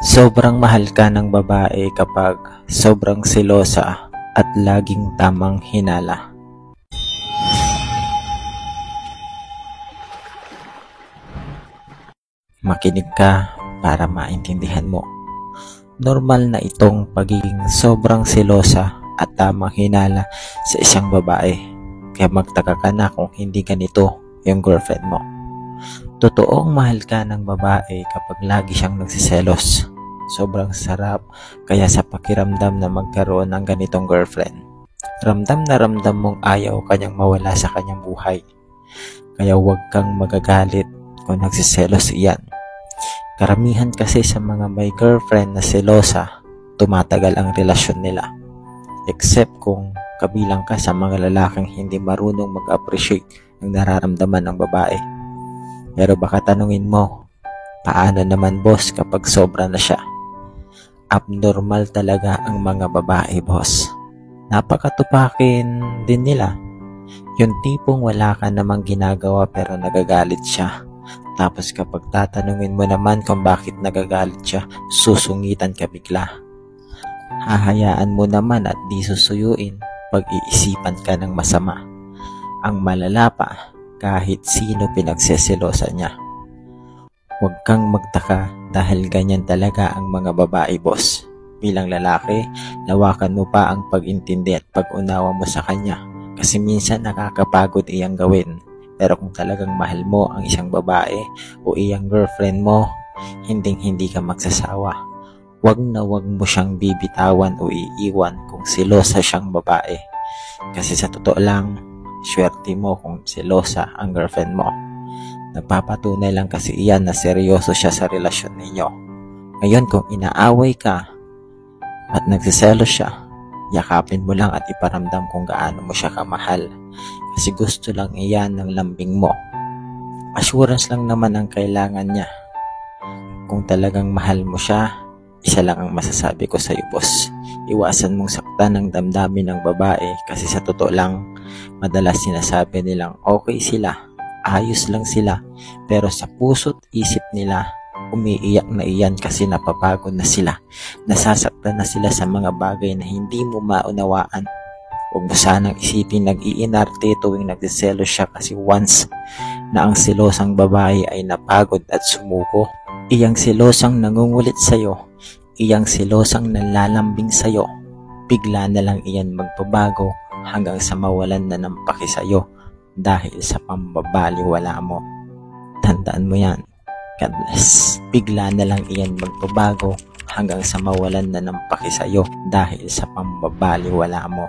Sobrang mahal ka ng babae kapag sobrang selosa at laging tamang hinala. Makinig ka para maintindihan mo. Normal na itong pagiging sobrang selosa at tamang hinala sa isang babae. Kaya magtaka ka na kung hindi ganito yung girlfriend mo. Totoong mahal ka ng babae kapag lagi siyang nagsiselos. Sobrang sarap kaya sa pakiramdam na magkaroon ng ganitong girlfriend. Ramdam na ramdam mong ayaw kanyang mawala sa kanyang buhay. Kaya huwag kang magagalit kung nagsiselos iyan. Karamihan kasi sa mga may girlfriend na selosa, tumatagal ang relasyon nila. Except kung kabilang ka sa mga lalaking hindi marunong mag-appreciate ng nararamdaman ng babae. Pero baka tanungin mo, paano naman boss kapag sobra na siya? Abnormal talaga ang mga babae, boss. Napakatupakin din nila. Yung tipong wala ka namang ginagawa pero nagagalit siya. Tapos kapag tatanungin mo naman kung bakit nagagalit siya, susungitan ka bigla. Hahayaan mo naman at di susuyuin pag-iisipan ka ng masama. Ang malala pa, kahit sino pinagseselosa niya. Huwag kang magtaka dahil ganyan talaga ang mga babae, boss. Bilang lalaki, lawakan mo pa ang pag-intindi at pag-unawa mo sa kanya. Kasi minsan nakakapagod iyang gawin. Pero kung talagang mahal mo ang isang babae o iyang girlfriend mo, hinding-hindi ka magsasawa. Huwag na huwag mo siyang bibitawan o iiwan kung selosa siyang babae. Kasi sa totoo lang, swerte mo kung selosa ang girlfriend mo. Nagpapatunay lang kasi iyan na seryoso siya sa relasyon ninyo. Ngayon kung inaaway ka at nagsiselos siya, yakapin mo lang at iparamdam kung gaano mo siya kamahal. Kasi gusto lang iyan ng lambing mo. Assurance lang naman ang kailangan niya. Kung talagang mahal mo siya, isa lang ang masasabi ko sa iyo, boss. Iwasan mong saktan ng damdamin ng babae kasi sa totoo lang, madalas sinasabi nilang okay sila, ayos lang sila, pero sa puso't isip nila, umiiyak na iyan kasi napapagod na sila. Nasasaktan na sila sa mga bagay na hindi mo maunawaan. Huwag mo sanang isipin nag-iinarte tuwing nagsiselos siya kasi once na ang selosang babae ay napagod at sumuko, iyang selosang nangungulit sa'yo, iyang selosang nalalambing sa'yo, bigla na lang iyan magbabago hanggang sa mawalan na ng paki sa'yo dahil sa pambabaliwala mo. Tandaan mo yan. God bless. Bigla na lang iyan magbabago hanggang sa mawalan na ng paki sa'yo dahil sa pambabaliwala mo.